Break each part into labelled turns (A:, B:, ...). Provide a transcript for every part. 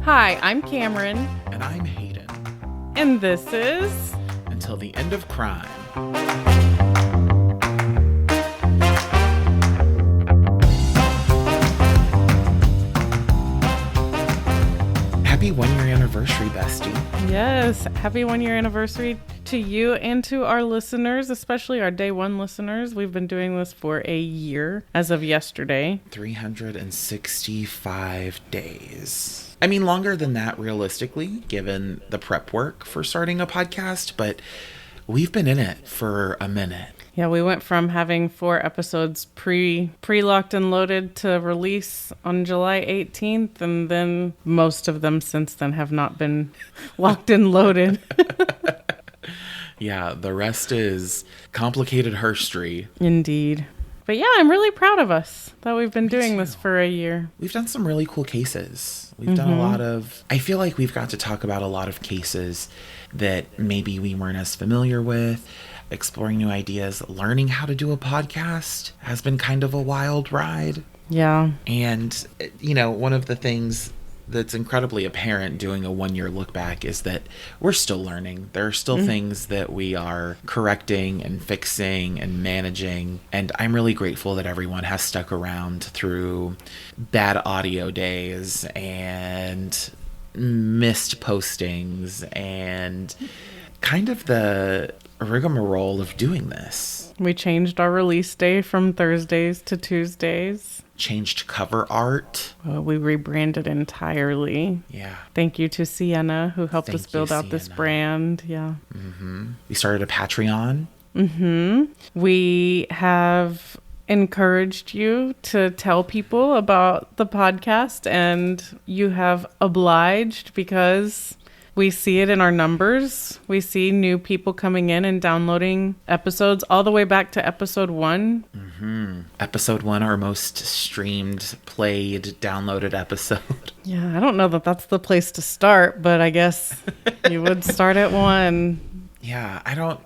A: Hi, I'm Cameron.
B: And I'm Hayden.
A: And this is...
B: Until the End of Crime. Happy 1 year anniversary, bestie.
A: Yes, happy 1 year anniversary to you and to our listeners, especially our day one listeners. We've been doing this for a year as of yesterday.
B: 365 days. I mean, longer than that, realistically, given the prep work for starting a podcast, but we've been in it for a minute.
A: Yeah, we went from having 4 episodes pre-locked and loaded to release on July 18th, and then most of them since then have not been locked and loaded.
B: Yeah, the rest is complicated herstory.
A: Indeed. But yeah, I'm really proud of us that we've been doing this for a year.
B: We've done some really cool cases. We've done a lot of... I feel like we've got to talk about a lot of cases that maybe we weren't as familiar with. Exploring new ideas, learning how to do a podcast has been kind of a wild ride.
A: Yeah.
B: And, you know, one of the things that's incredibly apparent doing a 1 year look back is that we're still learning. There are still things that we are correcting and fixing and managing. And I'm really grateful that everyone has stuck around through bad audio days and missed postings and kind of the rigmarole of doing this.
A: We changed our release day from Thursdays to Tuesdays.
B: Changed cover art.
A: We rebranded entirely.
B: Yeah.
A: Thank you to Sienna, who helped us build out this brand. Yeah.
B: We started a Patreon.
A: We have encouraged you to tell people about the podcast, and you have obliged because we see it in our numbers. We see new people coming in and downloading episodes all the way back to episode 1.
B: Episode 1, our most streamed, played, downloaded episode.
A: Yeah, I don't know that that's the place to start, but I guess you would start at 1.
B: Yeah,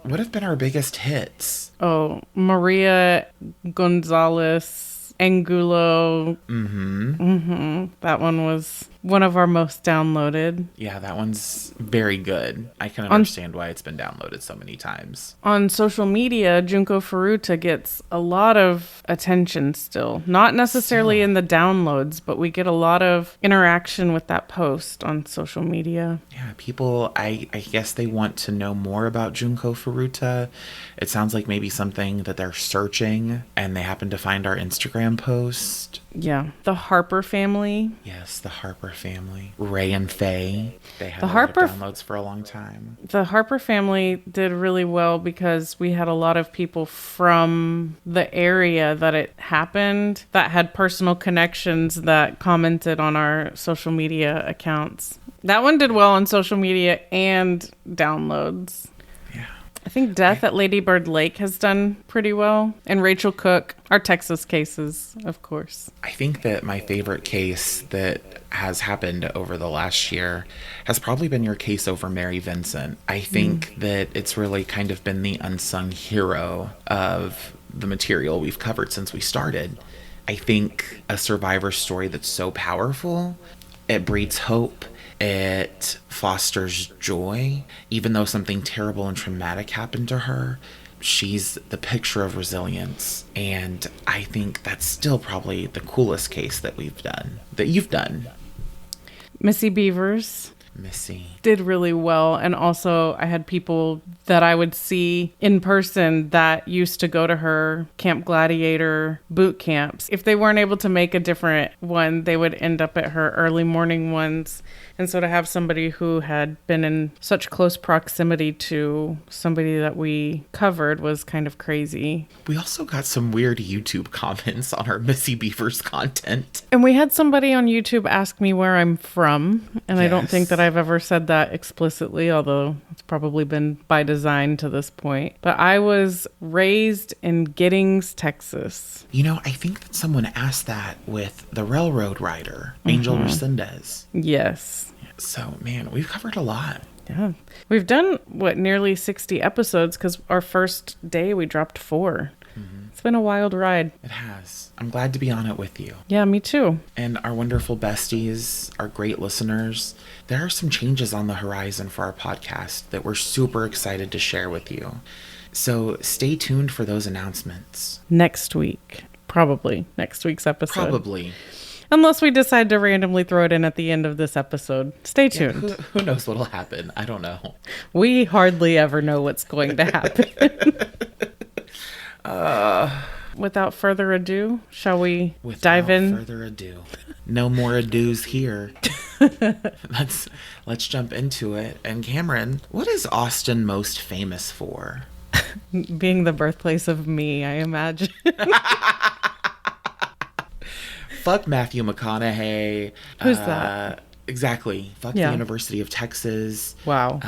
B: what have been our biggest hits?
A: Oh, Maria Gonzalez Angulo. That one was one of our most downloaded.
B: Yeah, that one's very good. I can understand why it's been downloaded so many times.
A: On social media, Junko Furuta gets a lot of attention still. Not necessarily in the downloads, but we get a lot of interaction with that post on social media.
B: Yeah, people, I guess they want to know more about Junko Furuta. It sounds like maybe something that they're searching and they happen to find our Instagram post.
A: Yeah. The Harper family.
B: Yes, the Harper family. Ray and Faye. They had a lot of downloads for a long time.
A: The Harper family did really well because we had a lot of people from the area that it happened that had personal connections that commented on our social media accounts. That one did well on social media and downloads. I think Death at Lady Bird Lake has done pretty well. And Rachel Cook, our Texas cases, of course.
B: I think that my favorite case that has happened over the last year has probably been your case over Mary Vincent. I think that it's really kind of been the unsung hero of the material we've covered since we started. I think a survivor story that's so powerful, it breeds hope. It fosters joy. Even though something terrible and traumatic happened to her, she's the picture of resilience. And I think that's still probably the coolest case that you've done.
A: Missy Beavers.
B: Missy
A: did really well. And also I had people that I would see in person that used to go to her Camp Gladiator boot camps. If they weren't able to make a different one, they would end up at her early morning ones. And so to have somebody who had been in such close proximity to somebody that we covered was kind of crazy.
B: We also got some weird YouTube comments on our Missy Beavers content.
A: And we had somebody on YouTube ask me where I'm from. And I don't think that I've ever said that explicitly, although it's probably been by design to this point. But I was raised in Giddings, Texas.
B: You know, I think that someone asked that with the railroad rider, Angel Resendez.
A: Yes.
B: So, man, we've covered a lot.
A: Yeah. We've done, nearly 60 episodes because our first day we dropped 4. It's been a wild ride.
B: It has. I'm glad to be on it with you.
A: Yeah, me too.
B: And our wonderful besties, our great listeners. There are some changes on the horizon for our podcast that we're super excited to share with you. So stay tuned for those announcements.
A: Next week. Probably next week's episode.
B: Probably.
A: Unless we decide to randomly throw it in at the end of this episode. Stay tuned.
B: Yeah, who knows what'll happen? I don't know.
A: We hardly ever know what's going to happen. Without further ado, shall we dive in?
B: Without further ado. No more ados here. Let's jump into it. And Cameron, what is Austin most famous for?
A: Being the birthplace of me, I imagine.
B: Fuck Matthew McConaughey.
A: Who's that?
B: Exactly. Fuck the University of Texas.
A: Wow.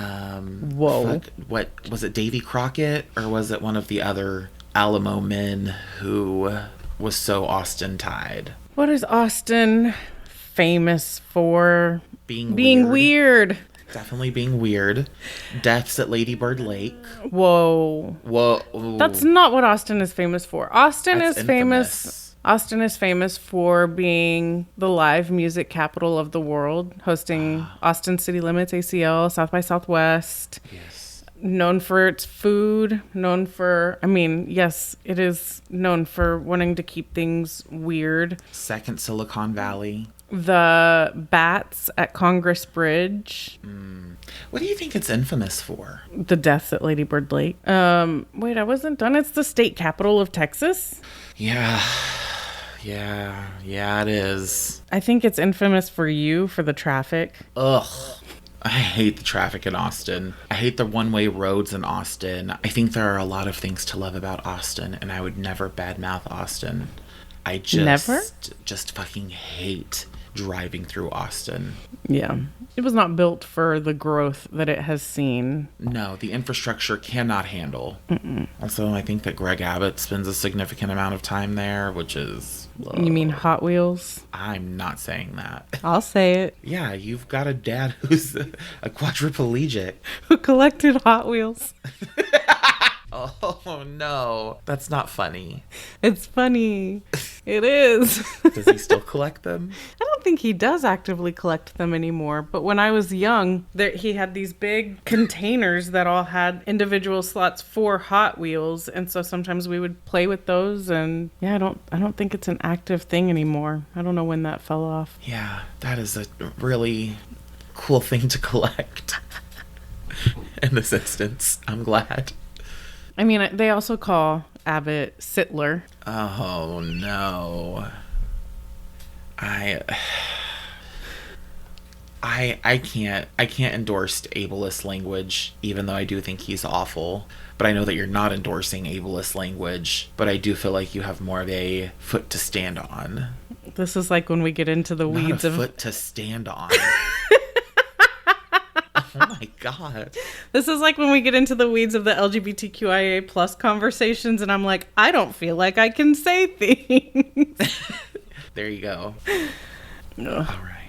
A: Whoa.
B: Fuck, what was it, Davy Crockett, or was it one of the other Alamo men who was so Austin-tied?
A: What is Austin famous for?
B: Being
A: weird.
B: Definitely being weird. Deaths at Lady Bird Lake.
A: Whoa. That's not what Austin is famous for. Austin is famous for being the live music capital of the world, hosting Austin City Limits, ACL, South by Southwest.
B: Yes.
A: Known for its food, yes, it is known for wanting to keep things weird.
B: Second Silicon Valley.
A: The bats at Congress Bridge.
B: What do you think it's infamous for?
A: The deaths at Lady Bird Lake. Wait, I wasn't done. It's the state capital of Texas.
B: Yeah, it is.
A: I think it's infamous for the traffic.
B: Ugh. I hate the traffic in Austin. I hate the one-way roads in Austin. I think there are a lot of things to love about Austin, and I would never badmouth Austin. I just fucking hate driving through Austin.
A: Yeah. It was not built for the growth that it has seen.
B: No, the infrastructure cannot handle. Also, I think that Greg Abbott spends a significant amount of time there, which is...
A: You mean Hot Wheels?
B: I'm not saying that.
A: I'll say it.
B: Yeah, you've got a dad who's a quadriplegic.
A: Who collected Hot Wheels.
B: Oh, no. That's not funny.
A: It's funny. It is.
B: Does he still collect them?
A: I don't think he does actively collect them anymore. But when I was young, he had these big containers that all had individual slots for Hot Wheels. And so sometimes we would play with those. And yeah, I don't think it's an active thing anymore. I don't know when that fell off.
B: Yeah, that is a really cool thing to collect. In this instance, I'm glad.
A: I mean, they also call Abbott Sittler.
B: Oh, no. I can't endorse ableist language, even though I do think he's awful. But I know that you're not endorsing ableist language, but I do feel like you have more of a foot to stand on.
A: This is like when we get into the weeds of...
B: foot to stand on. Oh my God.
A: This is like when we get into the weeds of the LGBTQIA plus conversations and I'm like, I don't feel like I can say things.
B: There you go.
A: Ugh.
B: All right.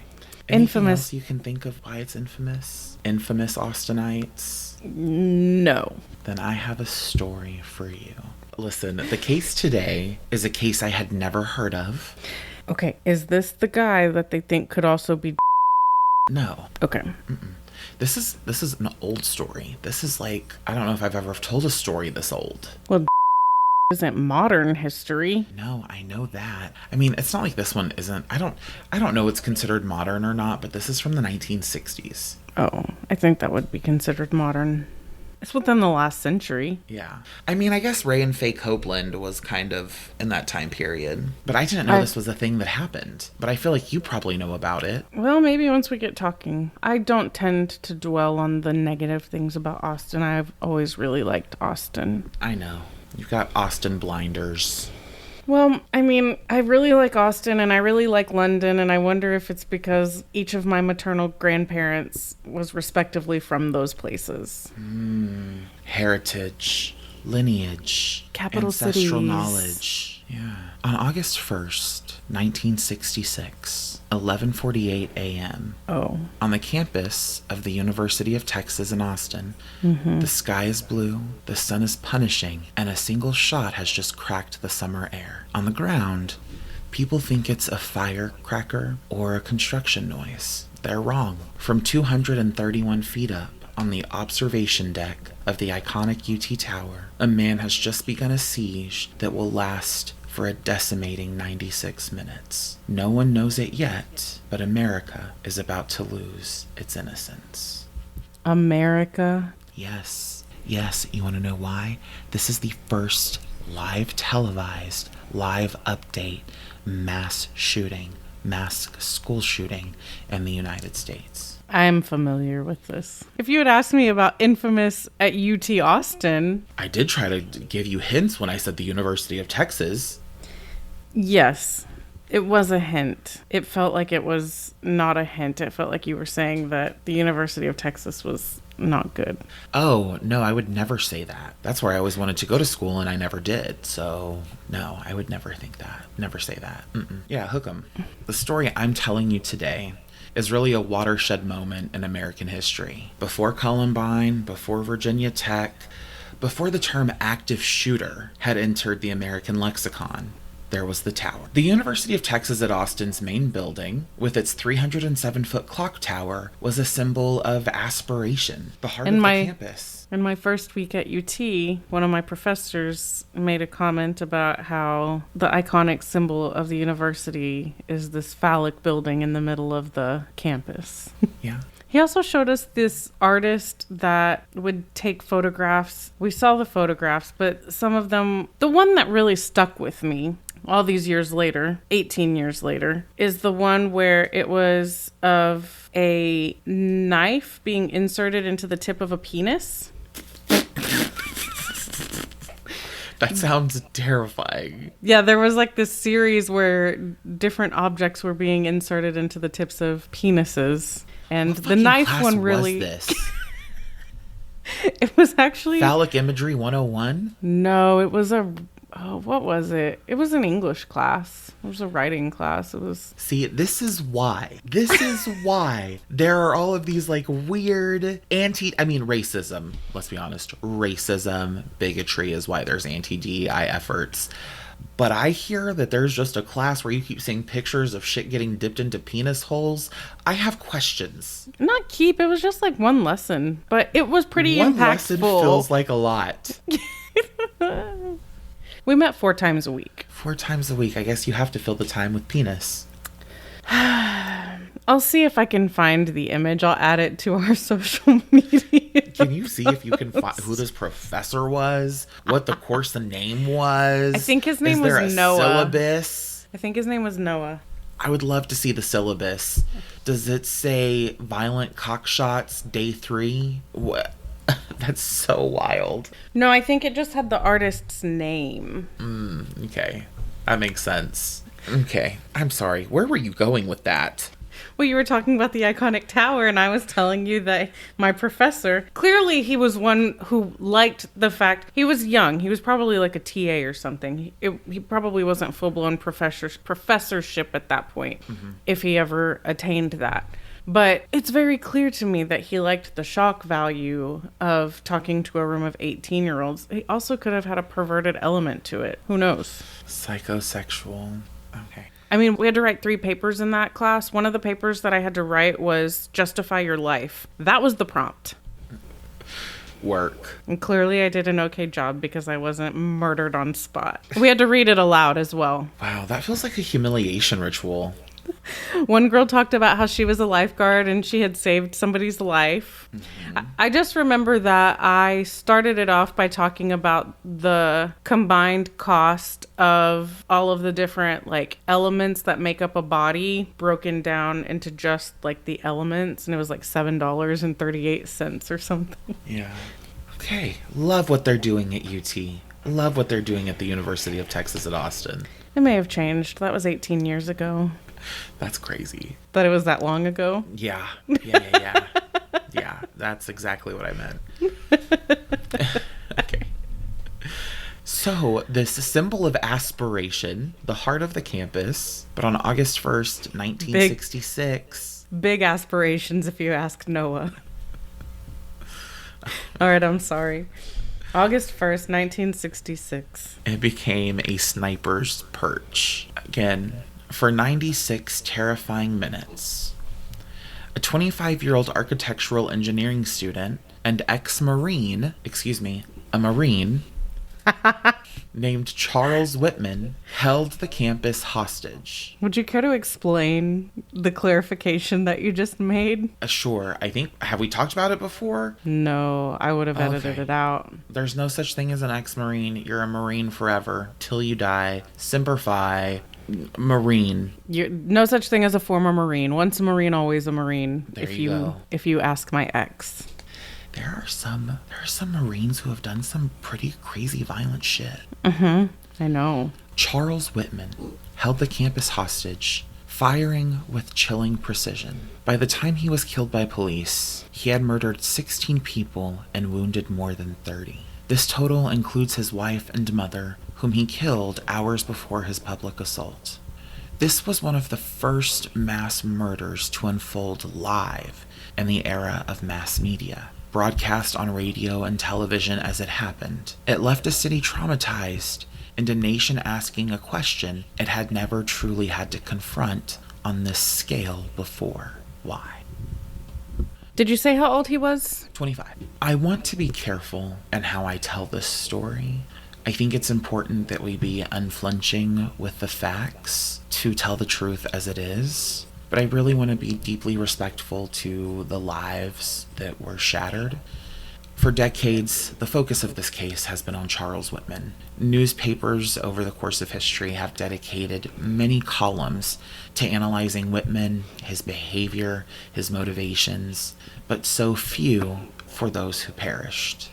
A: Infamous.
B: Anything else you can think of why it's infamous? Infamous Austinites?
A: No.
B: Then I have a story for you. Listen, the case today is a case I had never heard of.
A: Okay. Is this the guy that they think could also be...
B: No.
A: Okay.
B: Mm-mm. This is an old story. This is like, I don't know if I've ever told a story this old.
A: Well, isn't modern history.
B: No, I know that. I mean, it's not like this one isn't. I don't know what's considered modern or not, but this is from the 1960s.
A: Oh, I think that would be considered modern. It's within the last century.
B: Yeah. I mean, I guess Ray and Faye Copeland was kind of in that time period. But I didn't know this was a thing that happened. But I feel like you probably know about it.
A: Well, maybe once we get talking. I don't tend to dwell on the negative things about Austin. I've always really liked Austin.
B: I know. You've got Austin blinders.
A: Well, I mean, I really like Austin and I really like London, and I wonder if it's because each of my maternal grandparents was respectively from those places.
B: Heritage. lineage,
A: Capital
B: ancestral
A: cities.
B: knowledge. Yeah. On August 1st, 1966, 11:48 a.m.
A: Oh.
B: On the campus of the University of Texas in Austin, the sky is blue, the sun is punishing, and a single shot has just cracked the summer air. On the ground, people think it's a firecracker or a construction noise. They're wrong. From 231 feet up, on the observation deck of the iconic UT Tower, a man has just begun a siege that will last for a decimating 96 minutes. No one knows it yet, but America is about to lose its innocence.
A: America?
B: Yes. Yes, you want to know why? This is the first live televised, live update mass shooting, mass school shooting in the United States.
A: I'm familiar with this. If you had asked me about Infamous at UT Austin...
B: I did try to give you hints when I said the University of Texas.
A: Yes, it was a hint. It felt like it was not a hint. It felt like you were saying that the University of Texas was not good.
B: Oh, no, I would never say that. That's where I always wanted to go to school and I never did. So, no, I would never think that. Never say that. Yeah, hook 'em. The story I'm telling you today is really a watershed moment in American history. Before Columbine, before Virginia Tech, before the term active shooter had entered the American lexicon, there was the tower. The University of Texas at Austin's main building, with its 307-foot clock tower, was a symbol of aspiration, the heart of the campus.
A: In my first week at UT, one of my professors made a comment about how the iconic symbol of the university is this phallic building in the middle of the campus.
B: Yeah.
A: He also showed us this artist that would take photographs. We saw the photographs, but some of them, the one that really stuck with me all these years later, 18 years later, is the one where it was of a knife being inserted into the tip of a penis.
B: That sounds terrifying.
A: Yeah, there was like this series where different objects were being inserted into the tips of penises. And the knife one really...
B: Was this?
A: It was actually...
B: Phallic Imagery 101?
A: No, it was a... Oh, what was it? It was an English class. It was a writing class. It was...
B: See, this is why. This is why there are all of these, like, weird racism. Let's be honest. Racism, bigotry is why there's anti-DEI efforts. But I hear that there's just a class where you keep seeing pictures of shit getting dipped into penis holes. I have questions.
A: Not keep. It was just, like, one lesson. But it was pretty
B: impactful.
A: One
B: lesson feels like a lot.
A: We met 4 times a week.
B: 4 times a week. I guess you have to fill the time with penis.
A: I'll see if I can find the image. I'll add it to our social media.
B: Can you see if you can find who this professor was? What the course name was?
A: I think his name was Noah.
B: Is there a syllabus?
A: I think his name was Noah.
B: I would love to see the syllabus. Does it say violent cockshots day 3? What? That's so wild.
A: No, I think it just had the artist's name.
B: Okay. That makes sense. Okay. I'm sorry. Where were you going with that?
A: Well, you were talking about the iconic tower, and I was telling you that my professor, clearly he was one who liked the fact, he was young. He was probably like a TA or something. He probably wasn't full-blown professorship at that point, if he ever attained that. But it's very clear to me that he liked the shock value of talking to a room of 18-year-olds. He also could have had a perverted element to it. Who knows?
B: Psychosexual. Okay.
A: I mean, we had to write 3 papers in that class. One of the papers that I had to write was Justify Your Life. That was the prompt.
B: Work.
A: And clearly I did an okay job because I wasn't murdered on spot. We had to read it aloud as well.
B: Wow, that feels like a humiliation ritual.
A: One girl talked about how she was a lifeguard and she had saved somebody's life. I just remember that I started it off by talking about the combined cost of all of the different like elements that make up a body broken down into just like the elements, and it was like $7.38 or something.
B: Yeah. Okay. Love what they're doing at UT. Love what they're doing at the University of Texas at Austin.
A: It may have changed. That was 18 years ago.
B: That's crazy.
A: That it was that long ago?
B: Yeah, that's exactly what I meant. Okay. So, this symbol of aspiration, the heart of the campus, but on August 1st, 1966.
A: Big aspirations, if you ask Noah. All right, I'm sorry. August 1st, 1966.
B: It became a sniper's perch. Again, for 96 terrifying minutes. A 25-year-old architectural engineering student and a Marine, named Charles Whitman, held the campus hostage.
A: Would you care to explain the clarification that you just made?
B: Sure. Have we talked about it before?
A: No, I would have edited it out.
B: There's no such thing as an ex-Marine. You're a Marine forever, till you die. Semper Fi. Marine.
A: No such thing as a former Marine. Once a Marine, always a Marine.
B: There you go.
A: If you ask my ex.
B: There are some Marines who have done some pretty crazy violent shit.
A: I know.
B: Charles Whitman held the campus hostage, firing with chilling precision. By the time he was killed by police, he had murdered 16 people and wounded more than 30. This total includes his wife and mother, whom he killed hours before his public assault. This was one of the first mass murders to unfold live in the era of mass media. Broadcast on radio and television as it happened, it left a city traumatized and a nation asking a question it had never truly had to confront on this scale before. Why?
A: Did you say how old he was?
B: 25. I want to be careful in how I tell this story. I think it's important that we be unflinching with the facts to tell the truth as it is. But I really want to be deeply respectful to the lives that were shattered. For decades, the focus of this case has been on Charles Whitman. Newspapers over the course of history have dedicated many columns to analyzing Whitman, his behavior, his motivations, but so few for those who perished.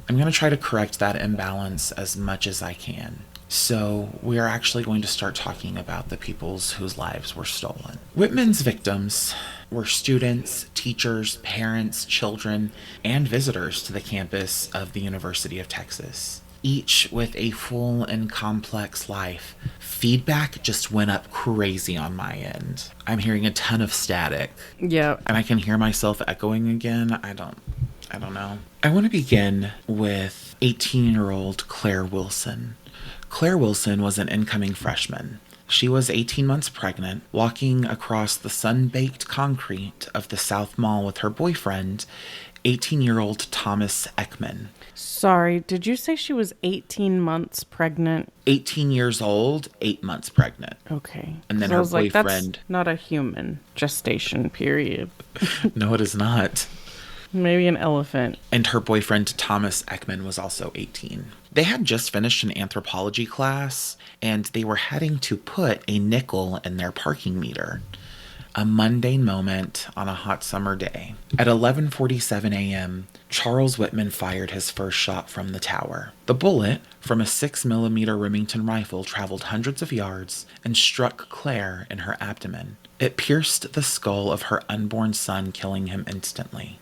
B: I'm going to try to correct that imbalance as much as I can. So we are actually going to start talking about the peoples whose lives were stolen. Whitman's victims were students, teachers, parents, children, and visitors to the campus of the University of Texas, each with a full and complex life. Feedback just went up crazy on my end. I'm hearing a ton of static.
A: Yeah.
B: And I can hear myself echoing again. I don't know. I want to begin with 18-year-old Claire Wilson. Claire Wilson was an incoming freshman. She was 18 months pregnant, walking across the sun-baked concrete of the South Mall with her boyfriend, 18-year-old Thomas Eckman.
A: Sorry, did you say she was 18 months pregnant?
B: 18 years old, 8 months pregnant.
A: Okay.
B: And then
A: So
B: her
A: I was like,
B: boyfriend...
A: that's not a human gestation period.
B: No, it is not.
A: Maybe an elephant.
B: And her boyfriend, Thomas Eckman, was also 18. They had just finished an anthropology class, and they were heading to put a nickel in their parking meter. A mundane moment on a hot summer day. At 11:47 a.m., Charles Whitman fired his first shot from the tower. The bullet, from a 6mm Remington rifle, traveled hundreds of yards and struck Claire in her abdomen. It pierced the skull of her unborn son, killing him instantly.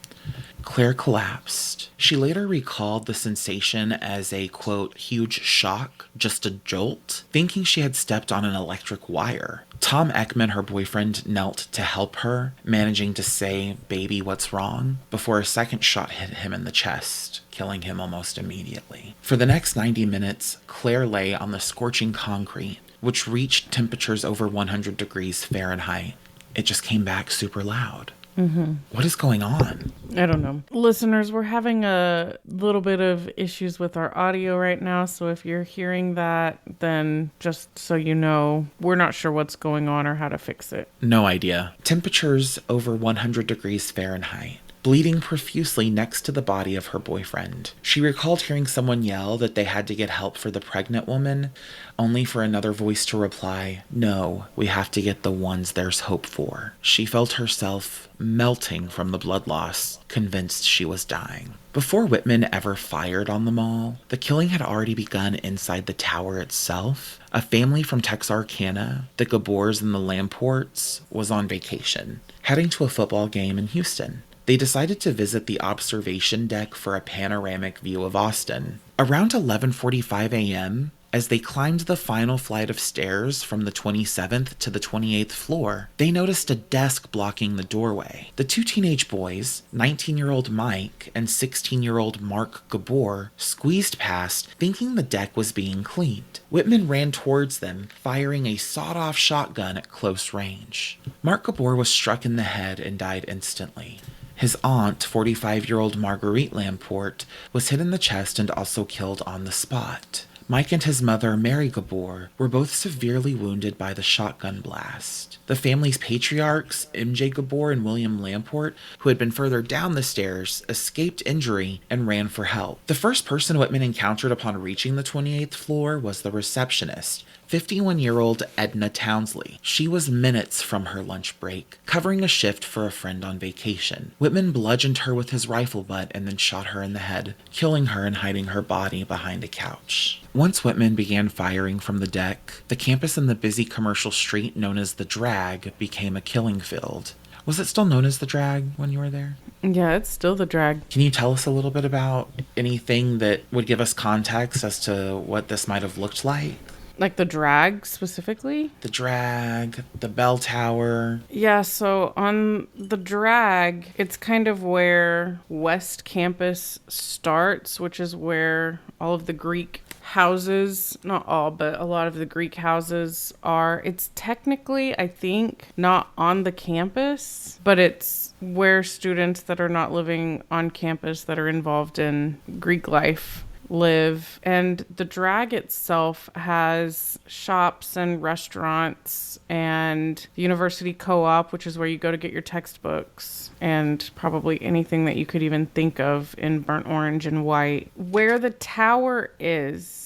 B: Claire collapsed. She later recalled the sensation as a, quote, huge shock, just a jolt, thinking she had stepped on an electric wire. Tom Eckman, her boyfriend, knelt to help her, managing to say, "Baby, what's wrong?" before a second shot hit him in the chest, killing him almost immediately. For the next 90 minutes, Claire lay on the scorching concrete, which reached temperatures over 100 degrees Fahrenheit. It just came back super loud. Mm-hmm. What is going on?
A: I don't know. Listeners, we're having a little bit of issues with our audio right now. So if you're hearing that, then just so you know, we're not sure what's going on or how to fix it.
B: No idea. Temperatures over 100 degrees Fahrenheit. Bleeding profusely next to the body of her boyfriend. She recalled hearing someone yell that they had to get help for the pregnant woman, only for another voice to reply, "No, we have to get the ones there's hope for." She felt herself melting from the blood loss, convinced she was dying. Before Whitman ever fired on the mall, the killing had already begun inside the tower itself. A family from Texarkana, the Gabours and the Lamports, was on vacation, heading to a football game in Houston. They decided to visit the observation deck for a panoramic view of Austin. Around 11:45 a.m., as they climbed the final flight of stairs from the 27th to the 28th floor, they noticed a desk blocking the doorway. The two teenage boys, 19-year-old Mike and 16-year-old Mark Gabour, squeezed past, thinking the deck was being cleaned. Whitman ran towards them, firing a sawed-off shotgun at close range. Mark Gabour was struck in the head and died instantly. His aunt, 45-year-old Marguerite Lamport, was hit in the chest and also killed on the spot. Mike and his mother, Mary Gabour, were both severely wounded by the shotgun blast. The family's patriarchs, M.J. Gabour and William Lamport, who had been further down the stairs, escaped injury and ran for help. The first person Whitman encountered upon reaching the 28th floor was the receptionist, 51-year-old Edna Townsley. She was minutes from her lunch break, covering a shift for a friend on vacation. Whitman bludgeoned her with his rifle butt and then shot her in the head, killing her and hiding her body behind a couch. Once Whitman began firing from the deck, the campus in the busy commercial street known as the Drag became a killing field. Was it still known as the Drag when you were there?
A: Yeah, it's still the Drag.
B: Can you tell us a little bit about anything that would give us context as to what this might have looked like?
A: Like the Drag specifically?
B: The Drag, the bell tower.
A: Yeah, so on the Drag, it's kind of where West Campus starts, which is where all of the Greek houses, not all, but a lot of the Greek houses are. It's technically, I think, not on the campus, but it's where students that are not living on campus that are involved in Greek life live. And the Drag itself has shops and restaurants and the university co-op, which is where you go to get your textbooks and probably anything that you could even think of in burnt orange and white. Where the tower is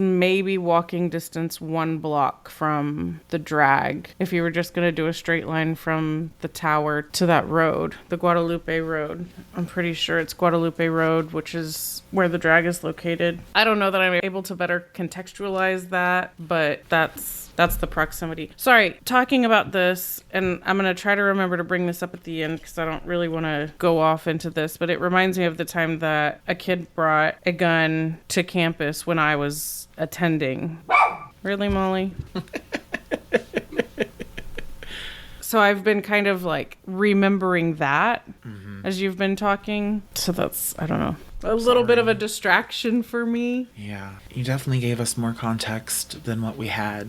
A: maybe walking distance 1 block from the Drag. If you were just going to do a straight line from the tower to that road, the Guadalupe Road. I'm pretty sure it's Guadalupe Road, which is where the Drag is located. I don't know that I'm able to better contextualize that, but that's the proximity. Sorry, talking about this, and I'm going to try to remember to bring this up at the end because I don't really want to go off into this, but it reminds me of the time that a kid brought a gun to campus when I was attending. Really, Molly? So I've been kind of like remembering that as you've been talking. So that's, I don't know, a little bit of a distraction for me.
B: Yeah, you definitely gave us more context than what we had.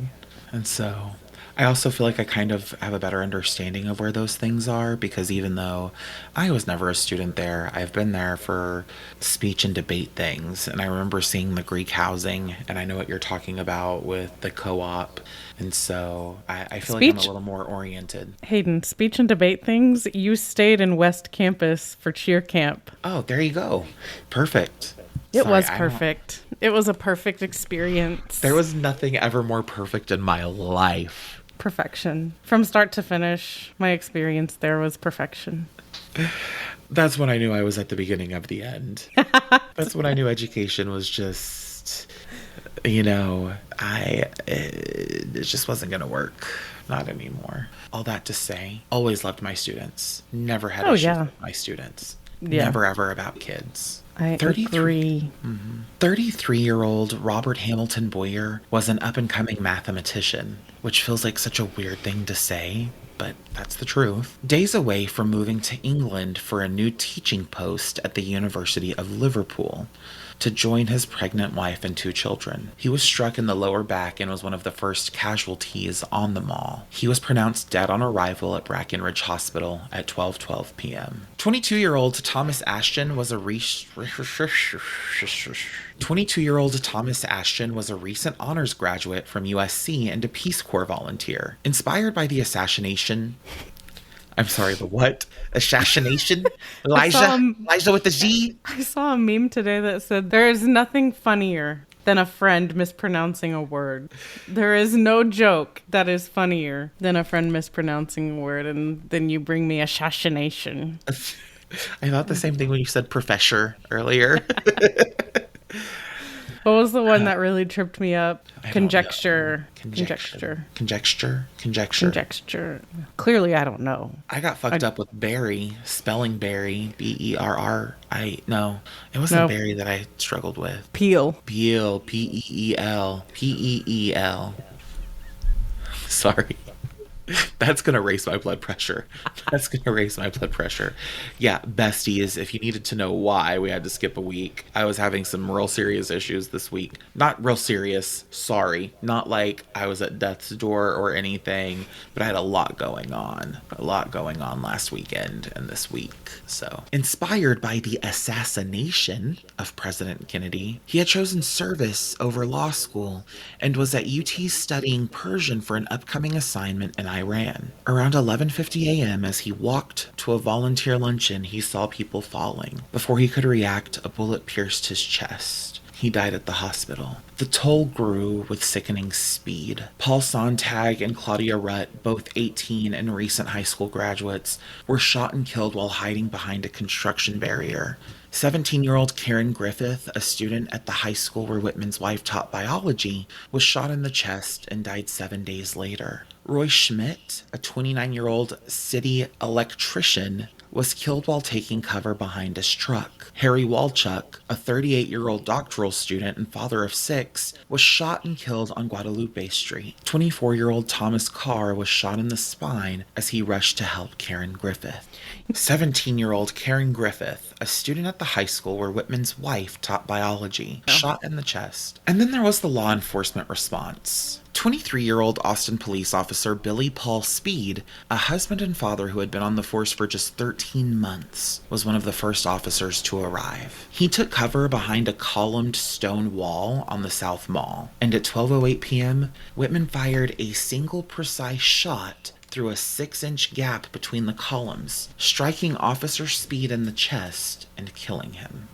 B: And so I also feel like I kind of have a better understanding of where those things are because even though I was never a student there, I've been there for speech and debate things. And I remember seeing the Greek housing, and I know what you're talking about with the co-op. And so I feel like I'm a little more oriented.
A: Hayden, speech and debate things, you stayed in West Campus for cheer camp.
B: Oh, there you go. Perfect.
A: It was perfect. It was a perfect experience.
B: There was nothing ever more perfect in my life.
A: Perfection. From start to finish, my experience there was perfection.
B: That's when I knew I was at the beginning of the end. That's when I knew education was just, it just wasn't going to work. Not anymore. All that to say, always loved my students. Never had issues with my students. Yeah. Never ever about kids.
A: I agree.
B: 33-year-old Robert Hamilton Boyer was an up-and-coming mathematician, which feels like such a weird thing to say, but that's the truth. Days away from moving to England for a new teaching post at the University of Liverpool to join his pregnant wife and 2 children. He was struck in the lower back and was one of the first casualties on the mall. He was pronounced dead on arrival at Brackenridge Hospital at 12:12 p.m. 22-year-old Thomas Ashton was a recent honors graduate from USC and a Peace Corps volunteer. Inspired by the assassination... I'm sorry, the what? Assassination? Elijah with the Z?
A: I saw a meme today that said, there is nothing funnier than a friend mispronouncing a word. There is no joke that is funnier than a friend mispronouncing a word, and then you bring me assassination.
B: I thought the same thing when you said professor earlier.
A: What was the one that really tripped me up?
B: I don't know.
A: Conjecture.
B: Conjecture.
A: Clearly, I don't know.
B: I got fucked up with Barry, spelling Barry, Berri. No, it wasn't
A: Nope.
B: Barry that I struggled with.
A: Peel.
B: Peel, Peel, Peel. Sorry. That's going to raise my blood pressure. Yeah, besties, if you needed to know why we had to skip a week, I was having some real serious issues this week. Not real serious, sorry. Not like I was at death's door or anything, but I had a lot going on. Last weekend and this week. So, inspired by the assassination of President Kennedy, he had chosen service over law school and was at UT studying Persian for an upcoming assignment in Iran. Around 11:50 a.m., as he walked to a volunteer luncheon, he saw people falling. Before he could react, a bullet pierced his chest. He died at the hospital. The toll grew with sickening speed. Paul Sonntag and Claudia Rutt, both 18 and recent high school graduates, were shot and killed while hiding behind a construction barrier. 17-year-old Karen Griffith, a student at the high school where Whitman's wife taught biology, was shot in the chest and died 7 days later. Roy Schmidt, a 29-year-old city electrician, was killed while taking cover behind his truck. Harry Walchuk, a 38-year-old doctoral student and father of 6, was shot and killed on Guadalupe Street. 24-year-old Thomas Karr was shot in the spine as he rushed to help Karen Griffith. 17-year-old Karen Griffith, a student at the high school where Whitman's wife taught biology, shot in the chest. And then there was the law enforcement response. 23-year-old Austin police officer Billy Paul Speed, a husband and father who had been on the force for just 13 months, was one of the first officers to arrive. He took cover behind a columned stone wall on the South Mall, and at 12:08 p.m., Whitman fired a single precise shot through a 6-inch gap between the columns, striking Officer Speed in the chest and killing him.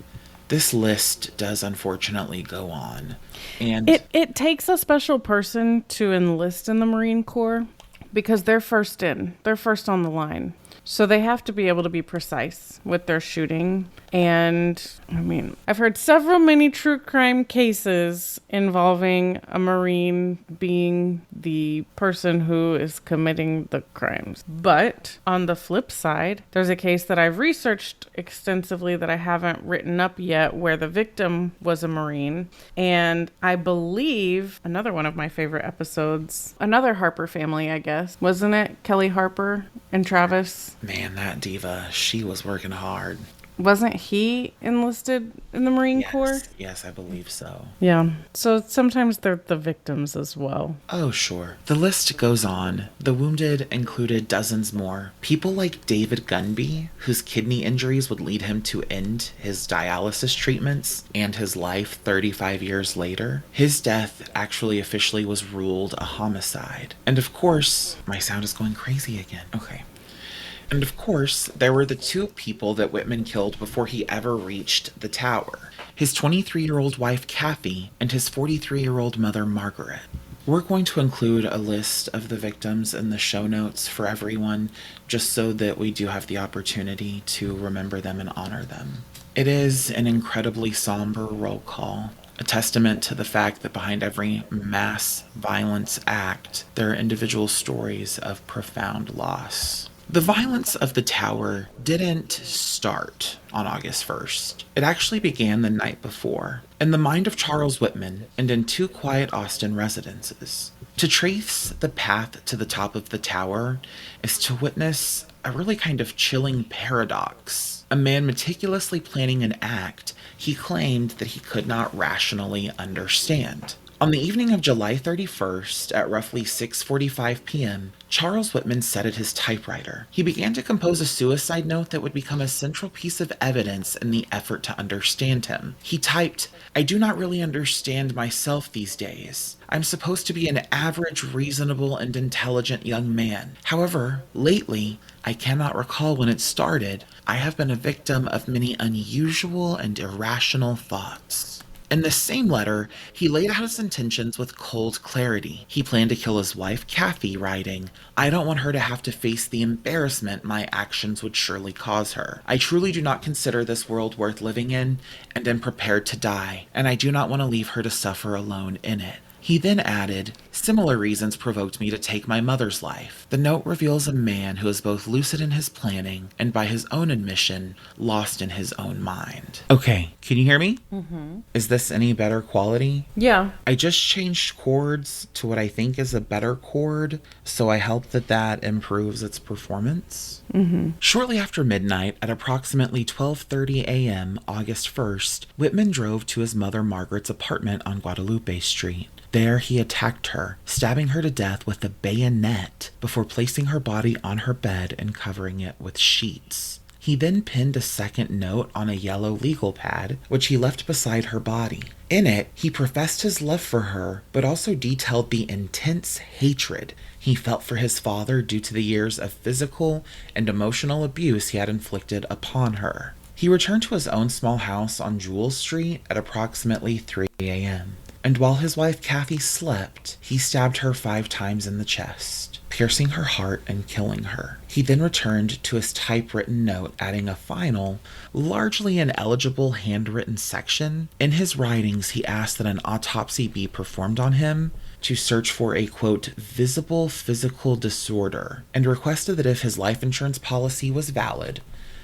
B: This list does unfortunately go on. And
A: it takes a special person to enlist in the Marine Corps because they're first in. They're first on the line. So they have to be able to be precise with their shooting. And, I mean, I've heard many true crime cases involving a Marine being the person who is committing the crimes. But on the flip side, there's a case that I've researched extensively that I haven't written up yet where the victim was a Marine. And I believe another one of my favorite episodes, another Harper family, I guess, wasn't it? Kelly Harper and Travis.
B: man, that diva, she was working hard.
A: Wasn't he enlisted in the Marine Corps?
B: Yes, I believe so.
A: Yeah. So sometimes they're the victims as well.
B: Oh, sure. The list goes on. The wounded included dozens more. People like David Gunby, whose kidney injuries would lead him to end his dialysis treatments and his life 35 years later. His death actually officially was ruled a homicide. And of course, my sound is going crazy again. Okay. And of course, there were the two people that Whitman killed before he ever reached the tower. His 23-year-old wife, Kathy, and his 43-year-old mother, Margaret. We're going to include a list of the victims in the show notes for everyone, just so that we do have the opportunity to remember them and honor them. It is an incredibly somber roll call, a testament to the fact that behind every mass violence act, there are individual stories of profound loss. The violence of the tower didn't start on August 1st. It actually began the night before, in the mind of Charles Whitman and in two quiet Austin residences. To trace the path to the top of the tower is to witness a really kind of chilling paradox. A man meticulously planning an act he claimed that he could not rationally understand. On the evening of July 31st, at roughly 6:45 p.m., Charles Whitman sat at his typewriter. He began to compose a suicide note that would become a central piece of evidence in the effort to understand him. He typed, "I do not really understand myself these days. I'm supposed to be an average, reasonable, and intelligent young man. However, lately, I cannot recall when it started, I have been a victim of many unusual and irrational thoughts." In the same letter, he laid out his intentions with cold clarity. He planned to kill his wife, Kathy, writing, "I don't want her to have to face the embarrassment my actions would surely cause her. I truly do not consider this world worth living in, and am prepared to die, and I do not want to leave her to suffer alone in it." He then added, "Similar reasons provoked me to take my mother's life." The note reveals a man who is both lucid in his planning and, by his own admission, lost in his own mind. Okay, can you hear me? Mm-hmm. Is this any better quality?
A: Yeah.
B: I just changed chords to what I think is a better chord, so I hope that improves its performance. Mm-hmm. Shortly after midnight, at approximately 12:30 a.m., August 1st, Whitman drove to his mother Margaret's apartment on Guadalupe Street. There he attacked her, stabbing her to death with a bayonet before placing her body on her bed and covering it with sheets. He then pinned a second note on a yellow legal pad, which he left beside her body. In it, he professed his love for her, but also detailed the intense hatred he felt for his father due to the years of physical and emotional abuse he had inflicted upon her. He returned to his own small house on Jewel Street at approximately 3 a.m. And while his wife Kathy slept, he stabbed her 5 times in the chest, piercing her heart and killing her. He then returned to his typewritten note, adding a final, largely ineligible handwritten section. In his writings, he asked that an autopsy be performed on him to search for a, quote, visible physical disorder, and requested that if his life insurance policy was valid,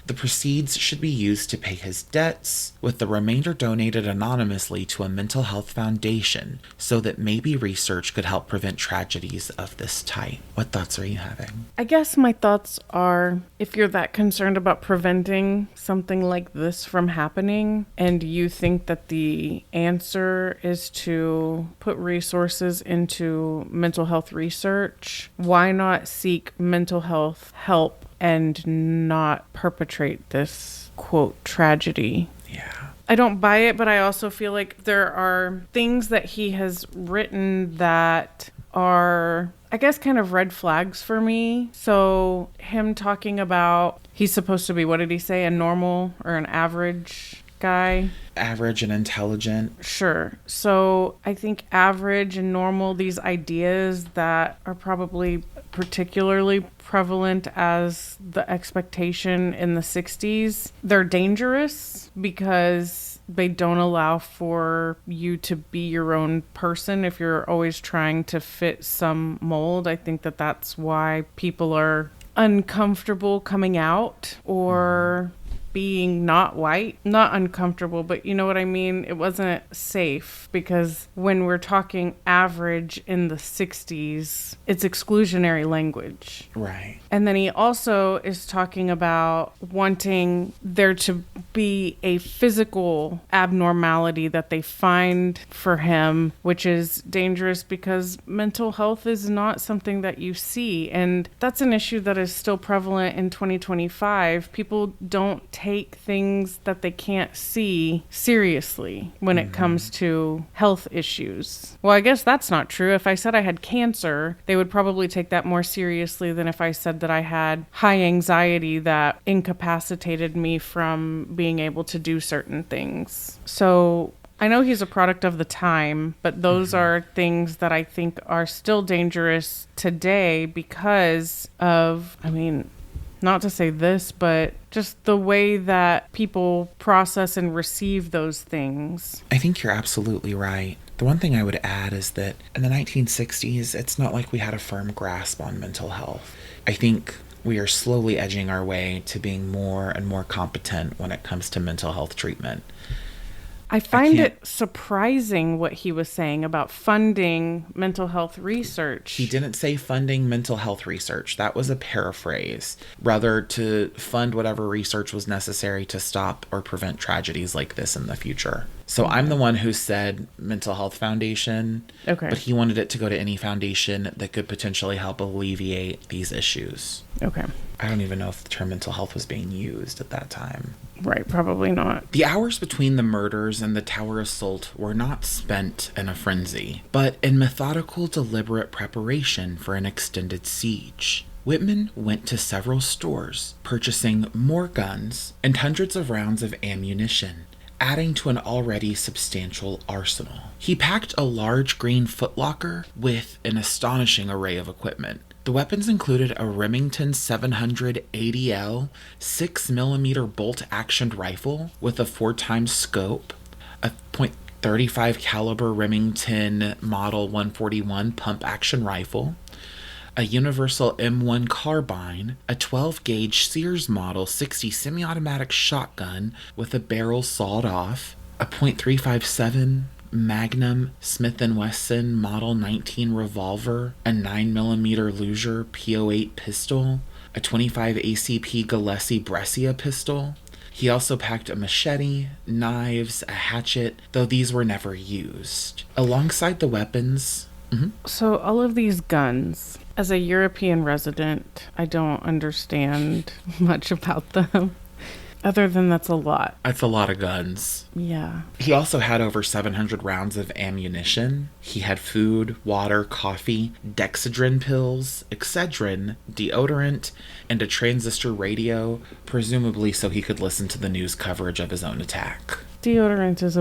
B: the proceeds should be used to pay his debts, with the remainder donated anonymously to a mental health foundation so that maybe research could help prevent tragedies of this type. What thoughts are you having?
A: I guess my thoughts are, if you're that concerned about preventing something like this from happening, and you think that the answer is to put resources into mental health research, why not seek mental health help and not perpetrate this, quote, tragedy?
B: Yeah.
A: I don't buy it, but I also feel like there are things that he has written that are, I guess, kind of red flags for me. So him talking about he's supposed to be, what did he say, a normal or an average guy?
B: Average and intelligent.
A: Sure. So I think average and normal, these ideas that are probably particularly prevalent as the expectation in the 60s, they're dangerous because they don't allow for you to be your own person if you're always trying to fit some mold. I think that that's why people are uncomfortable coming out or being not white. Not uncomfortable, but you know what I mean? It wasn't safe because when we're talking average in the 60s, it's exclusionary language.
B: Right.
A: And then he also is talking about wanting there to be a physical abnormality that they find for him, which is dangerous because mental health is not something that you see. And that's an issue that is still prevalent in 2025. People don't take things that they can't see seriously when it comes to health issues. Well, I guess that's not true. If I said I had cancer, they would probably take that more seriously than if I said that I had high anxiety that incapacitated me from being able to do certain things. So I know he's a product of the time, but those are things that I think are still dangerous today because of, I mean, not to say this, but just the way that people process and receive those things.
B: I think you're absolutely right. The one thing I would add is that in the 1960s, it's not like we had a firm grasp on mental health. I think we are slowly edging our way to being more and more competent when it comes to mental health treatment.
A: I find it surprising what he was saying about funding mental health research.
B: He didn't say funding mental health research. That was a paraphrase. Rather, to fund whatever research was necessary to stop or prevent tragedies like this in the future. So I'm the one who said mental health foundation.
A: Okay.
B: But he wanted it to go to any foundation that could potentially help alleviate these issues.
A: Okay.
B: I don't even know if the term mental health was being used at that time.
A: Right, probably not.
B: The hours between the murders and the tower assault were not spent in a frenzy, but in methodical, deliberate preparation for an extended siege. Whitman went to several stores, purchasing more guns and hundreds of rounds of ammunition. adding to an already substantial arsenal. He packed a large green footlocker with an astonishing array of equipment. The weapons included a Remington 700 ADL 6mm bolt-actioned rifle with a 4x scope, a .35 caliber Remington Model 141 pump-action rifle, a Universal M1 carbine, a 12-gauge Sears Model 60 semi-automatic shotgun with a barrel sawed off, a .357 Magnum Smith & Wesson Model 19 revolver, a 9mm Luger P08 pistol, a 25 ACP Gillespie Brescia pistol. He also packed a machete, knives, a hatchet, though these were never used. Alongside the weapons...
A: So all of these guns, as a European resident, I don't understand much about them. Other than that's a lot.
B: That's a lot of guns.
A: Yeah.
B: He also had over 700 rounds of ammunition. He had food, water, coffee, Dexedrine pills, Excedrin, deodorant, and a transistor radio, presumably so he could listen to the news coverage of his own attack.
A: Deodorant is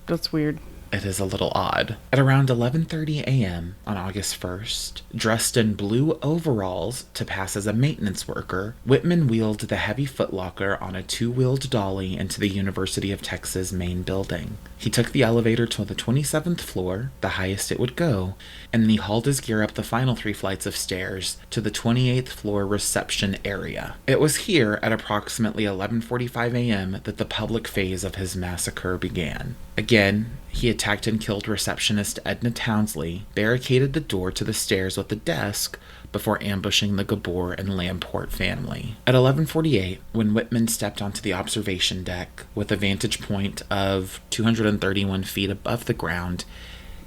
A: that's weird.
B: It is a little odd. At around 11:30 a.m. on August 1st, dressed in blue overalls to pass as a maintenance worker, Whitman wheeled the heavy footlocker on a two-wheeled dolly into the University of Texas main building. He took the elevator to the 27th floor, the highest it would go, and then he hauled his gear up the final 3 flights of stairs to the 28th floor reception area. It was here at approximately 11:45 a.m. that the public phase of his massacre began. Again, he attacked and killed receptionist Edna Townsley, barricaded the door to the stairs with a desk before ambushing the Gabour and Lamport family. At 11:48, when Whitman stepped onto the observation deck with a vantage point of 231 feet above the ground,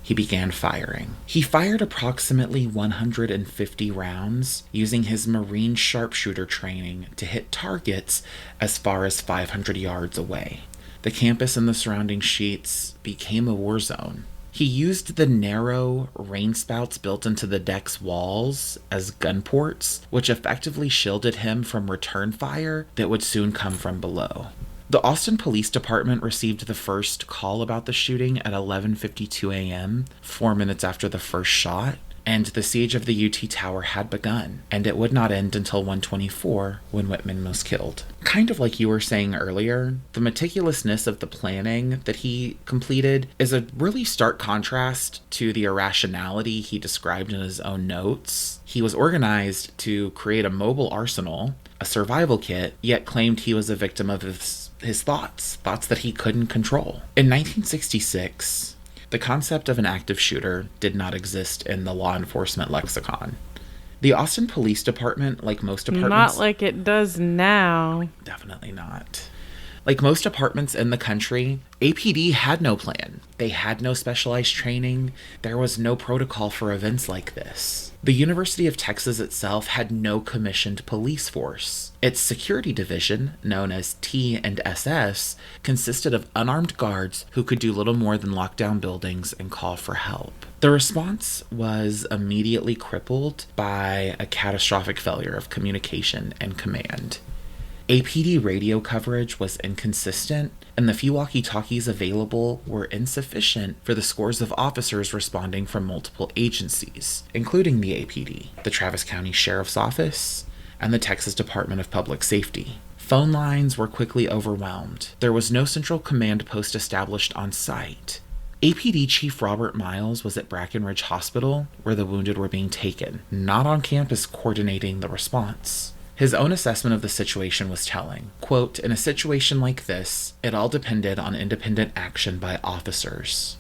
B: he began firing. He fired approximately 150 rounds using his Marine sharpshooter training to hit targets as far as 500 yards away. The campus and the surrounding sheets became a war zone. He used the narrow rain spouts built into the deck's walls as gun ports, which effectively shielded him from return fire that would soon come from below. The Austin Police Department received the first call about the shooting at 11:52 a.m., 4 minutes after the first shot, and the siege of the UT Tower had begun, and it would not end until 1:24 when Whitman was killed. Kind of like you were saying earlier, the meticulousness of the planning that he completed is a really stark contrast to the irrationality he described in his own notes. He was organized to create a mobile arsenal, a survival kit, yet claimed he was a victim of his thoughts that he couldn't control. In 1966, the concept of an active shooter did not exist in the law enforcement lexicon. The Austin Police Department, like most departments...
A: Not like it does now.
B: Definitely not. Like most departments in the country, APD had no plan. They had no specialized training. There was no protocol for events like this. The University of Texas itself had no commissioned police force. Its security division, known as T and SS, consisted of unarmed guards who could do little more than lock down buildings and call for help. The response was immediately crippled by a catastrophic failure of communication and command. APD radio coverage was inconsistent, and the few walkie-talkies available were insufficient for the scores of officers responding from multiple agencies, including the APD, the Travis County Sheriff's Office, and the Texas Department of Public Safety. Phone lines were quickly overwhelmed. There was no central command post established on site. APD Chief Robert Miles was at Brackenridge Hospital, where the wounded were being taken, not on campus coordinating the response. His own assessment of the situation was telling. Quote, "In a situation like this, it all depended on independent action by officers.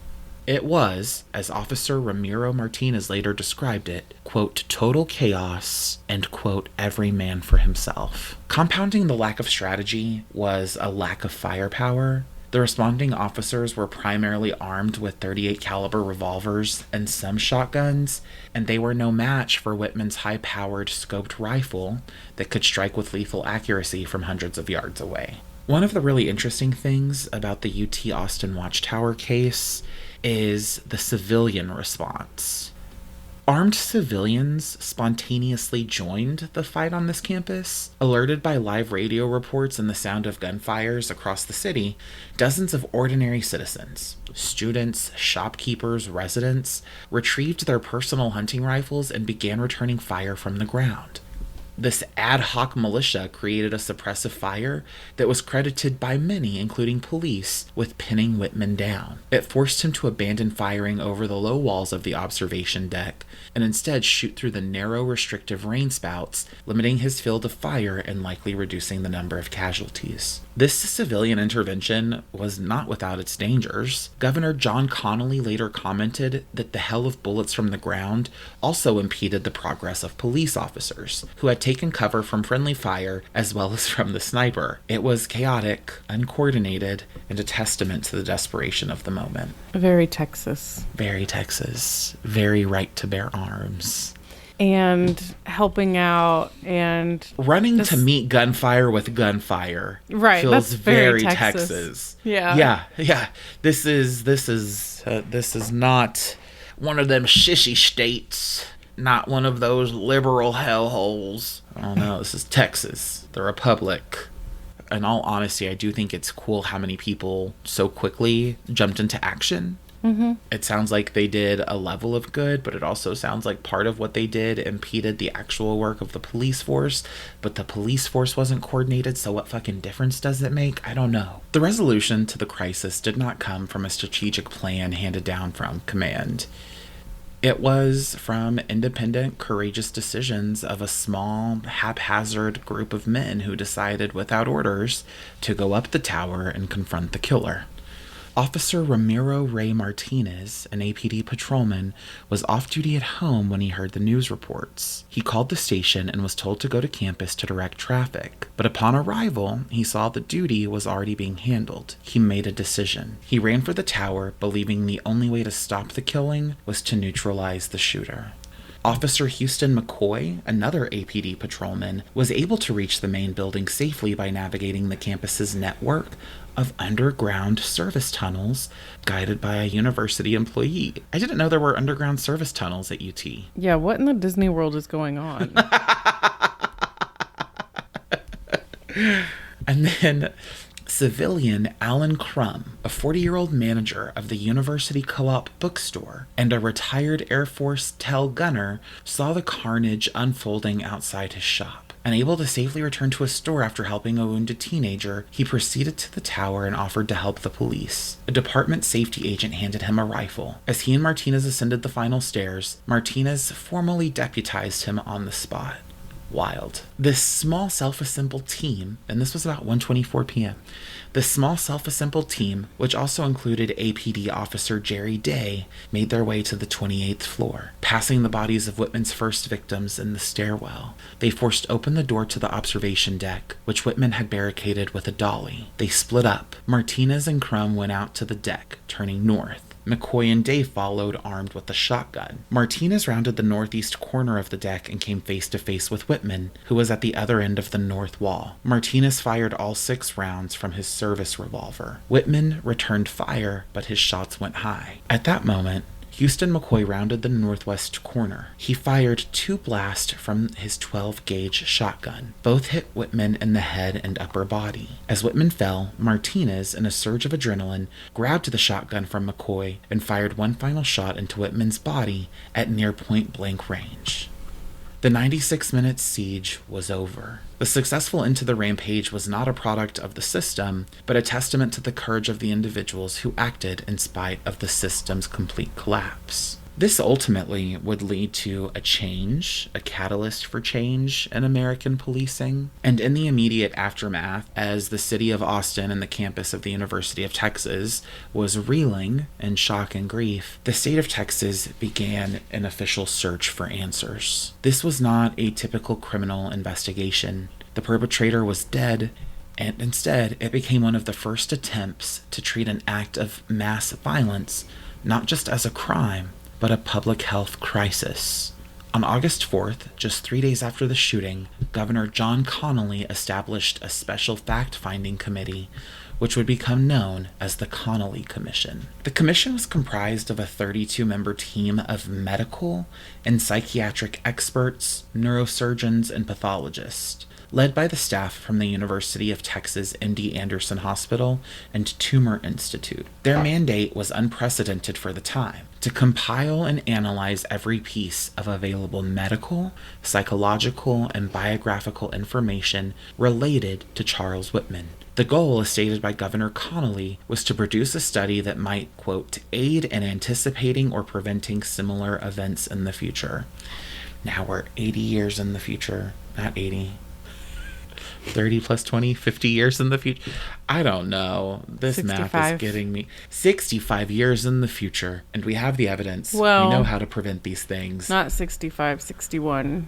B: It was, as Officer Ramiro Martinez later described it, quote, total chaos and, quote, every man for himself." Compounding the lack of strategy was a lack of firepower. The responding officers were primarily armed with .38 caliber revolvers and some shotguns, and they were no match for Whitman's high-powered scoped rifle that could strike with lethal accuracy from hundreds of yards away. One of the really interesting things about the UT Austin Watchtower case is the civilian response. Armed civilians spontaneously joined the fight on this campus. Alerted by live radio reports and the sound of gunfires across the city, dozens of ordinary citizens, students, shopkeepers, residents, retrieved their personal hunting rifles and began returning fire from the ground. This ad hoc militia created a suppressive fire that was credited by many, including police, with pinning Whitman down. It forced him to abandon firing over the low walls of the observation deck and instead shoot through the narrow, restrictive rain spouts, limiting his field of fire and likely reducing the number of casualties. This civilian intervention was not without its dangers. Governor John Connolly later commented that the hail of bullets from the ground also impeded the progress of police officers, who had taken cover from friendly fire as well as from the sniper. It was chaotic, uncoordinated, and a testament to the desperation of the moment.
A: Very Texas.
B: Very Texas. Very right to bear arms.
A: And helping out and
B: running to meet gunfire with gunfire.
A: Right,
B: feels
A: that's very
B: Texas.
A: Yeah.
B: Yeah. This is not one of them shishty states. Not one of those liberal hellholes. Oh no, this is Texas, the Republic. In all honesty, I do think it's cool how many people so quickly jumped into action. Mm-hmm. It sounds like they did a level of good, but it also sounds like part of what they did impeded the actual work of the police force. But the police force wasn't coordinated, so what fucking difference does it make? I don't know. The resolution to the crisis did not come from a strategic plan handed down from command. It was from independent, courageous decisions of a small, haphazard group of men who decided without orders to go up the tower and confront the killer. Officer Ramiro Ray Martinez, an APD patrolman, was off duty at home when he heard the news reports. He called the station and was told to go to campus to direct traffic, but upon arrival, he saw the duty was already being handled. He made a decision. He ran for the tower, believing the only way to stop the killing was to neutralize the shooter. Officer Houston McCoy, another APD patrolman, was able to reach the main building safely by navigating the campus's network of underground service tunnels guided by a university employee. I didn't know there were underground service tunnels at UT.
A: Yeah, what in the Disney World is going on?
B: And then civilian Alan Crum, a 40-year-old manager of the University Co-op bookstore and a retired Air Force Tell gunner, saw the carnage unfolding outside his shop. Unable to safely return to his store after helping a wounded teenager, he proceeded to the tower and offered to help the police. A department safety agent handed him a rifle. As he and Martinez ascended the final stairs, Martinez formally deputized him on the spot. Wild. This small self-assembled team, and this was about 1:24 p.m., this small self-assembled team, which also included APD officer Jerry Day, made their way to the 28th floor, passing the bodies of Whitman's first victims in the stairwell. They forced open the door to the observation deck, which Whitman had barricaded with a dolly. They split up. Martinez and Crum went out to the deck, turning north. McCoy and Day followed, armed with a shotgun. Martinez rounded the northeast corner of the deck and came face to face with Whitman, who was at the other end of the north wall. Martinez fired all 6 rounds from his service revolver. Whitman returned fire, but his shots went high. At that moment, Houston McCoy rounded the northwest corner. He fired 2 blasts from his 12-gauge shotgun. Both hit Whitman in the head and upper body. As Whitman fell, Martinez, in a surge of adrenaline, grabbed the shotgun from McCoy and fired one final shot into Whitman's body at near point-blank range. The 96-minute siege was over. The successful end to the rampage was not a product of the system, but a testament to the courage of the individuals who acted in spite of the system's complete collapse. This ultimately would lead to a change, a catalyst for change in American policing. And in the immediate aftermath, as the city of Austin and the campus of the University of Texas was reeling in shock and grief, the state of Texas began an official search for answers. This was not a typical criminal investigation. The perpetrator was dead, and instead it became one of the first attempts to treat an act of mass violence not just as a crime, but a public health crisis. On August 4th, just 3 days after the shooting, Governor John Connolly established a special fact-finding committee which would become known as the Connolly Commission. The commission was comprised of a 32-member team of medical and psychiatric experts, neurosurgeons, and pathologists, led by the staff from the University of Texas MD Anderson Hospital and Tumor Institute. Their mandate was unprecedented for the time: to compile and analyze every piece of available medical, psychological, and biographical information related to Charles Whitman. The goal, as stated by Governor Connolly, was to produce a study that might, quote, aid in anticipating or preventing similar events in the future. Now we're 80 years in the future, not 80. 30 plus 20, 50 years in the future. I don't know. This
A: 65.
B: math is getting me. 65 years in the future, and we have the evidence.
A: Well,
B: we know how to prevent these things.
A: Not 65, 61.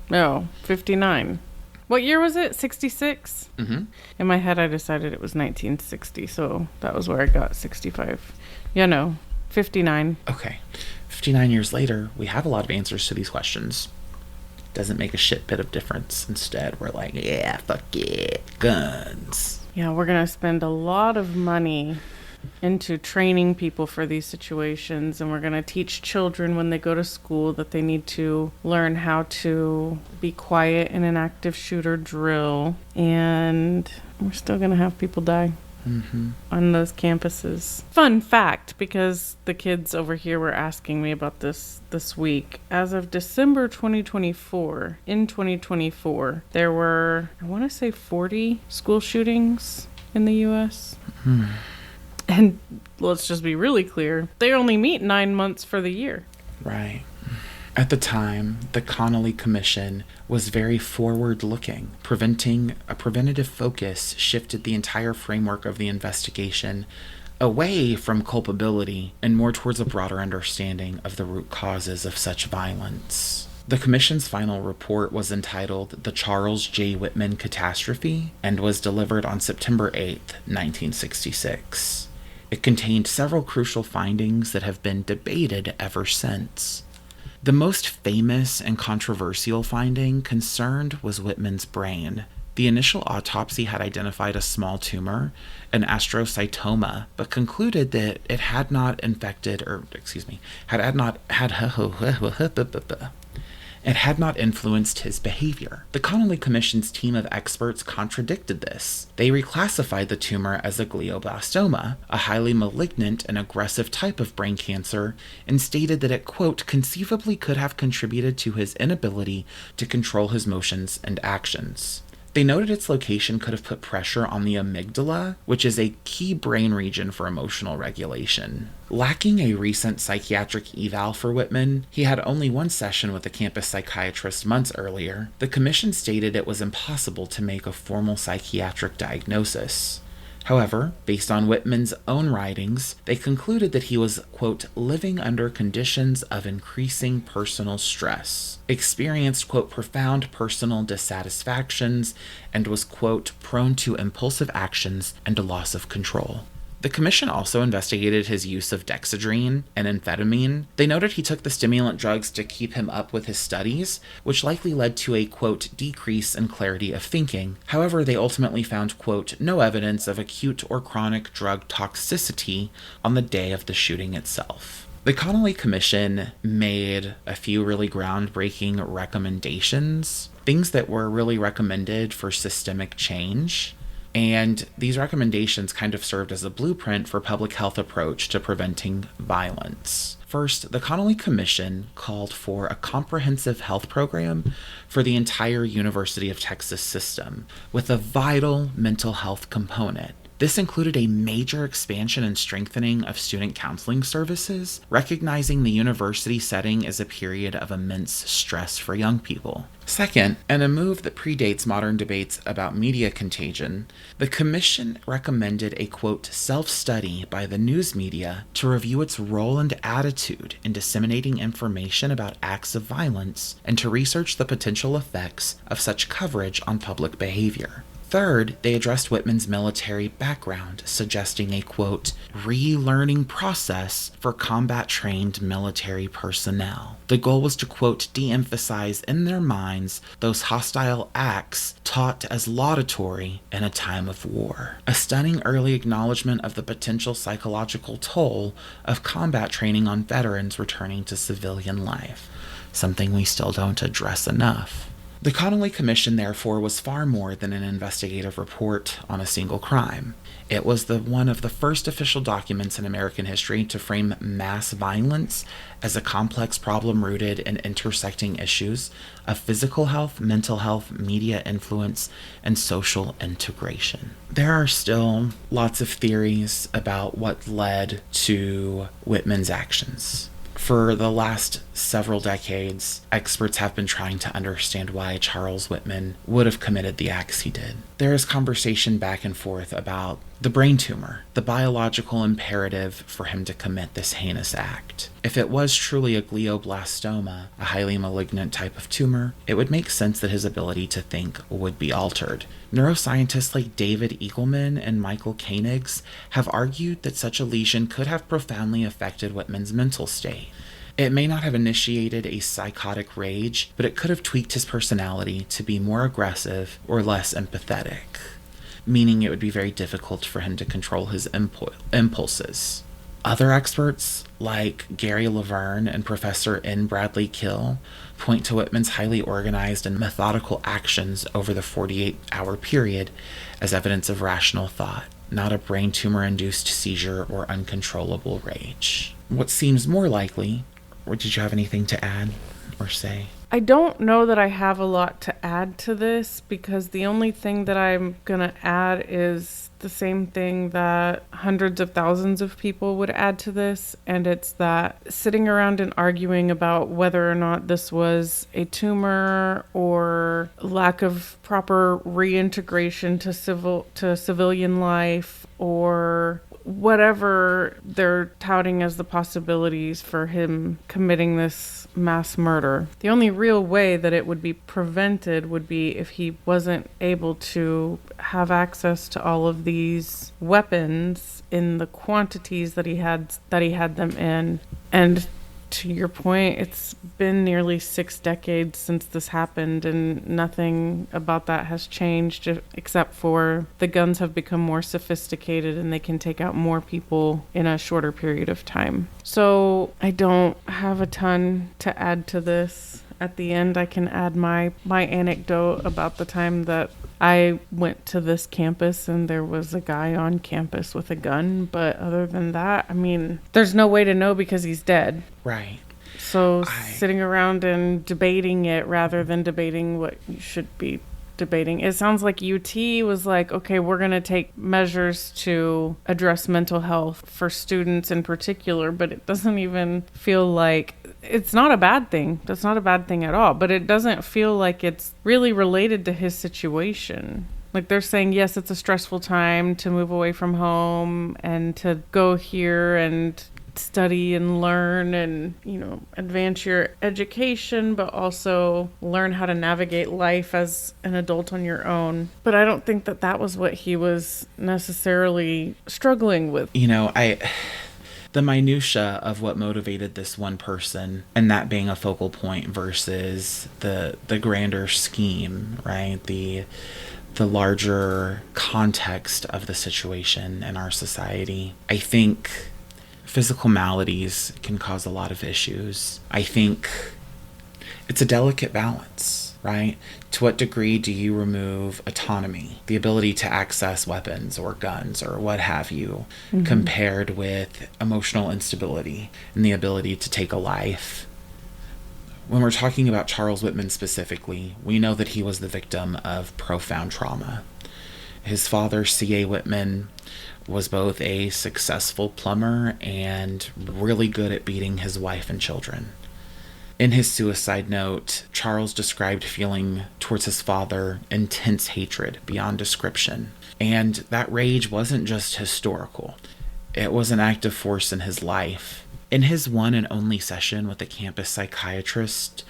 A: No, 59. What year was it? 66?
B: Mm-hmm.
A: In my head, I decided it was 1960, so that was where I got 65. Yeah, no, 59.
B: Okay. 59 years later, we have a lot of answers to these questions. Doesn't make a shit bit of difference. Instead, we're like, yeah, fuck it, guns.
A: Yeah, we're going to spend a lot of money into training people for these situations, and we're going to teach children when they go to school that they need to learn how to be quiet in an active shooter drill, and we're still going to have people die.
B: Mm-hmm.
A: On those campuses. Fun fact, because the kids over here were asking me about this week. As of December 2024, there were, I want to say 40 school shootings in the U.S.
B: Mm-hmm.
A: And let's just be really clear, they only meet 9 months for the year.
B: Right. At the time, the Connolly Commission was very forward-looking. A preventative focus shifted the entire framework of the investigation away from culpability and more towards a broader understanding of the root causes of such violence. The Commission's final report was entitled The Charles J. Whitman Catastrophe and was delivered on September 8, 1966. It contained several crucial findings that have been debated ever since. The most famous and controversial finding concerned was Whitman's brain. The initial autopsy had identified a small tumor, an astrocytoma, but concluded that it had not influenced his behavior. The Connolly Commission's team of experts contradicted this. They reclassified the tumor as a glioblastoma, a highly malignant and aggressive type of brain cancer, and stated that it, quote, conceivably could have contributed to his inability to control his motions and actions. They noted its location could have put pressure on the amygdala, which is a key brain region for emotional regulation. Lacking a recent psychiatric eval for Whitman, he had only one session with a campus psychiatrist months earlier. The commission stated it was impossible to make a formal psychiatric diagnosis. However, based on Whitman's own writings, they concluded that he was, quote, living under conditions of increasing personal stress, experienced, quote, profound personal dissatisfactions, and was, quote, prone to impulsive actions and a loss of control. The commission also investigated his use of dexedrine and amphetamine. They noted he took the stimulant drugs to keep him up with his studies, which likely led to a, quote, decrease in clarity of thinking. However, they ultimately found, quote, no evidence of acute or chronic drug toxicity on the day of the shooting itself. The Connolly Commission made a few really groundbreaking recommendations, things that were really recommended for systemic change. And these recommendations kind of served as a blueprint for public health approach to preventing violence. First, the Connolly Commission called for a comprehensive health program for the entire University of Texas system, with a vital mental health component. This included a major expansion and strengthening of student counseling services, recognizing the university setting as a period of immense stress for young people. Second, in a move that predates modern debates about media contagion, the commission recommended a, quote, self-study by the news media to review its role and attitude in disseminating information about acts of violence and to research the potential effects of such coverage on public behavior. Third, they addressed Whitman's military background, suggesting a, quote, relearning process for combat-trained military personnel. The goal was to, quote, de-emphasize in their minds those hostile acts taught as laudatory in a time of war. A stunning early acknowledgement of the potential psychological toll of combat training on veterans returning to civilian life, something we still don't address enough. The Connolly Commission, therefore, was far more than an investigative report on a single crime. It was one of the first official documents in American history to frame mass violence as a complex problem rooted in intersecting issues of physical health, mental health, media influence, and social integration. There are still lots of theories about what led to Whitman's actions. For the last several decades, experts have been trying to understand why Charles Whitman would have committed the acts he did. There is conversation back and forth about the brain tumor, the biological imperative for him to commit this heinous act. If it was truly a glioblastoma, a highly malignant type of tumor, it would make sense that his ability to think would be altered. Neuroscientists like David Eagleman and Michael Koenigs have argued that such a lesion could have profoundly affected Whitman's mental state. It may not have initiated a psychotic rage, but it could have tweaked his personality to be more aggressive or less empathetic, meaning it would be very difficult for him to control his impulses. Other experts, like Gary Laverne and Professor N. Bradley Kill, point to Whitman's highly organized and methodical actions over the 48-hour period as evidence of rational thought, not a brain tumor-induced seizure or uncontrollable rage. What seems more likely, or did you have anything to add or say?
A: I don't know that I have a lot to add to this, because the only thing that I'm going to add is the same thing that hundreds of thousands of people would add to this, and it's that sitting around and arguing about whether or not this was a tumor or lack of proper reintegration to civilian life, or whatever they're touting as the possibilities for him committing this mass murder. The only real way that it would be prevented would be if he wasn't able to have access to all of these weapons in the quantities that he had them in. And to your point, it's been nearly 6 decades since this happened, and nothing about that has changed except for the guns have become more sophisticated and they can take out more people in a shorter period of time. So I don't have a ton to add to this. At the end, I can add my anecdote about the time that I went to this campus and there was a guy on campus with a gun. But other than that, I mean, there's no way to know because he's dead.
B: Right.
A: So sitting around and debating it rather than debating what you should be debating. It sounds like UT was like, okay, we're going to take measures to address mental health for students in particular, but it doesn't even feel like it's not a bad thing. That's not a bad thing at all, but it doesn't feel like it's really related to his situation. Like they're saying, yes, it's a stressful time to move away from home and to go here and study and learn and, advance your education, but also learn how to navigate life as an adult on your own. But I don't think that was what he was necessarily struggling with.
B: The minutia of what motivated this one person and that being a focal point versus the grander scheme, right? The larger context of the situation in our society. I think physical maladies can cause a lot of issues. I think it's a delicate balance, right? To what degree do you remove autonomy, the ability to access weapons or guns or what have you, compared with emotional instability and the ability to take a life? When we're talking about Charles Whitman specifically, we know that he was the victim of profound trauma. His father, C.A. Whitman, was both a successful plumber and really good at beating his wife and children. In his suicide note, Charles described feeling towards his father intense hatred beyond description. And that rage wasn't just historical. It was an active force in his life. In his one and only session with the campus psychiatrist,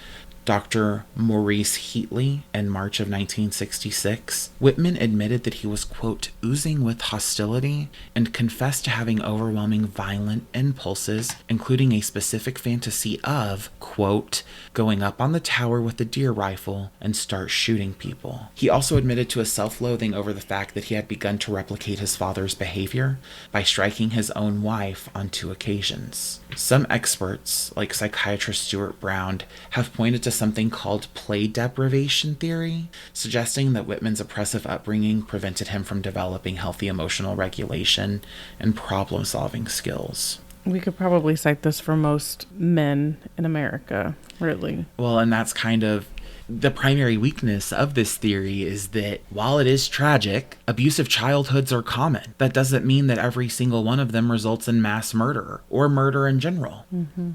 B: Dr. Maurice Heatley in March of 1966, Whitman admitted that he was, quote, oozing with hostility and confessed to having overwhelming violent impulses, including a specific fantasy of, quote, going up on the tower with a deer rifle and start shooting people. He also admitted to a self-loathing over the fact that he had begun to replicate his father's behavior by striking his own wife on 2 occasions. Some experts, like psychiatrist Stuart Brown, have pointed to something called play deprivation theory, suggesting that Whitman's oppressive upbringing prevented him from developing healthy emotional regulation and problem-solving skills.
A: We could probably cite this for most men in America, really.
B: Well, and that's kind of the primary weakness of this theory, is that while it is tragic, abusive childhoods are common. That doesn't mean that every single one of them results in mass murder or murder in general. Mm-hmm.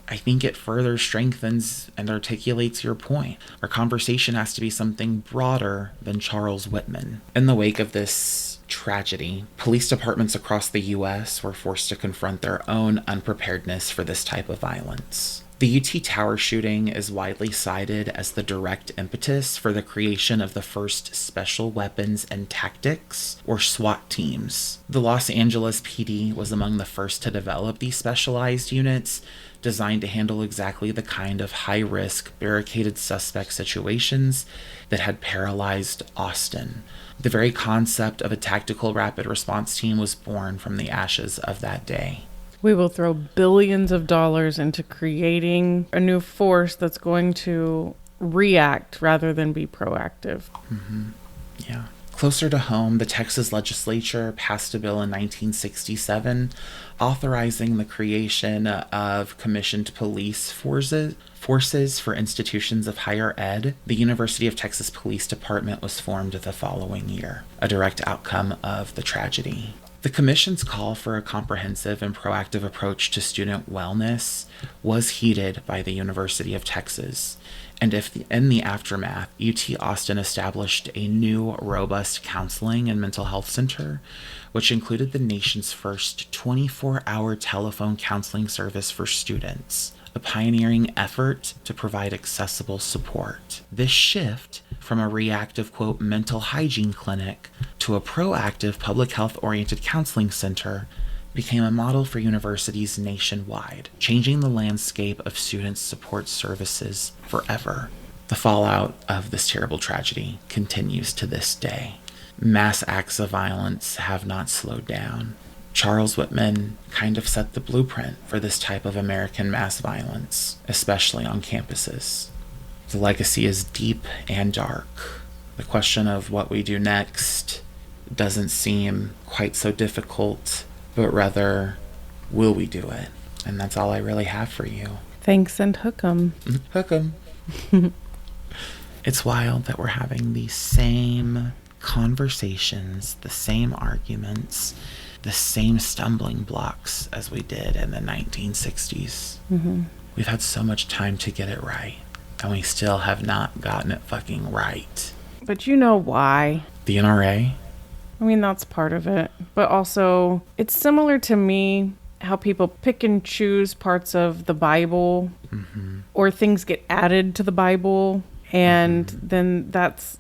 B: I think it further strengthens and articulates your point. Our conversation has to be something broader than Charles Whitman. In the wake of this tragedy, police departments across the U.S. were forced to confront their own unpreparedness for this type of violence. The UT Tower shooting is widely cited as the direct impetus for the creation of the first Special Weapons and Tactics, or SWAT teams. The Los Angeles PD was among the first to develop these specialized units, designed to handle exactly the kind of high-risk, barricaded suspect situations that had paralyzed Austin. The very concept of a tactical rapid response team was born from the ashes of that day.
A: We will throw billions of dollars into creating a new force that's going to react rather than be proactive.
B: Mm-hmm. Yeah. Closer to home, the Texas legislature passed a bill in 1967 authorizing the creation of commissioned police forces for institutions of higher ed. The University of Texas Police Department was formed the following year, a direct outcome of the tragedy. The commission's call for a comprehensive and proactive approach to student wellness was heeded by the University of Texas, and in the aftermath, UT Austin established a new, robust counseling and mental health center, which included the nation's first 24-hour telephone counseling service for students, a pioneering effort to provide accessible support. This shift from a reactive, quote, mental hygiene clinic to a proactive public health-oriented counseling center became a model for universities nationwide, changing the landscape of student support services forever. The fallout of this terrible tragedy continues to this day. Mass acts of violence have not slowed down. Charles Whitman kind of set the blueprint for this type of American mass violence, especially on campuses. The legacy is deep and dark. The question of what we do next doesn't seem quite so difficult, but rather, will we do it? And that's all I really have for you.
A: Thanks and hook 'em.
B: Hook 'em. It's wild that we're having the same conversations, the same arguments, the same stumbling blocks as we did in the 1960s. Mm-hmm. We've had so much time to get it right, and we still have not gotten it fucking right.
A: But you know why?
B: The NRA?
A: I mean, that's part of it. But also, it's similar to me how people pick and choose parts of the Bible, mm-hmm. or things get added to the Bible, and mm-hmm. then that's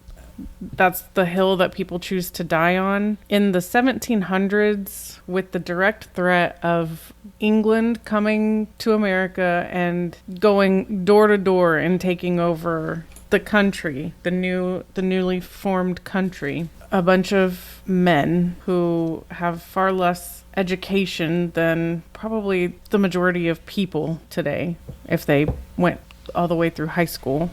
A: the hill that people choose to die on. In the 1700s, with the direct threat of England coming to America and going door to door and taking over the country, the newly formed country, a bunch of men who have far less education than probably the majority of people today, if they went all the way through high school,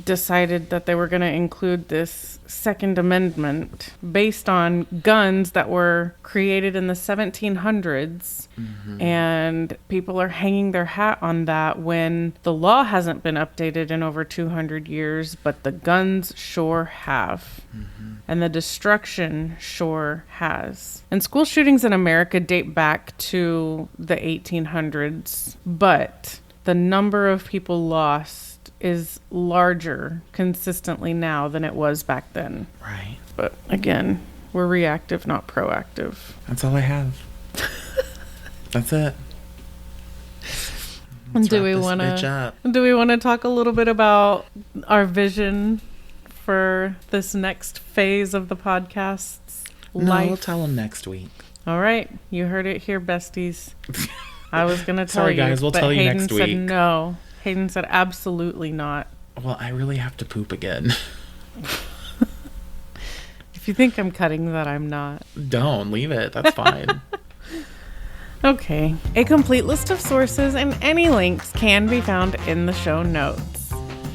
A: decided that they were going to include this Second Amendment based on guns that were created in the 1700s. Mm-hmm. And people are hanging their hat on that when the law hasn't been updated in over 200 years, but the guns sure have. Mm-hmm. And the destruction sure has. And school shootings in America date back to the 1800s, but the number of people lost is larger consistently now than it was back then.
B: Right.
A: But again, we're reactive, not proactive.
B: That's all I have. That's it. Let's
A: do
B: wrap
A: we
B: this
A: want
B: bitch
A: to
B: up.
A: talk a little bit about our vision for this next phase of the podcast's life?
B: No, we'll tell them next week.
A: All right, you heard it here, besties. I was gonna tell
B: Sorry,
A: you,
B: guys, we'll
A: but
B: tell you
A: Hayden
B: next
A: said
B: week.
A: no. Hayden said absolutely not.
B: Well, I really have to poop again.
A: If you think I'm cutting that, I'm not.
B: Don't leave it. That's fine.
A: Okay. A complete list of sources and any links can be found in the show notes.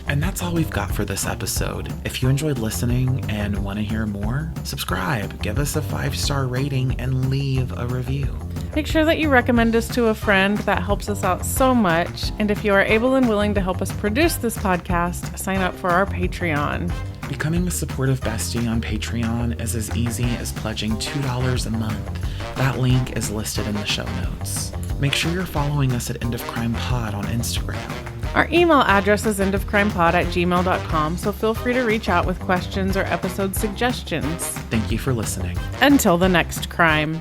B: And that's all we've got for this episode. If you enjoyed listening and want to hear more, subscribe, give us a 5-star rating, and leave a review.
A: Make sure that you recommend us to a friend. That helps us out so much. And if you are able and willing to help us produce this podcast, sign up for our Patreon.
B: Becoming a supportive bestie on Patreon is as easy as pledging $2 a month. That link is listed in the show notes. Make sure you're following us at End of Crime Pod on Instagram.
A: Our email address is endofcrimepod@gmail.com, so feel free to reach out with questions or episode suggestions.
B: Thank you for listening.
A: Until the next crime.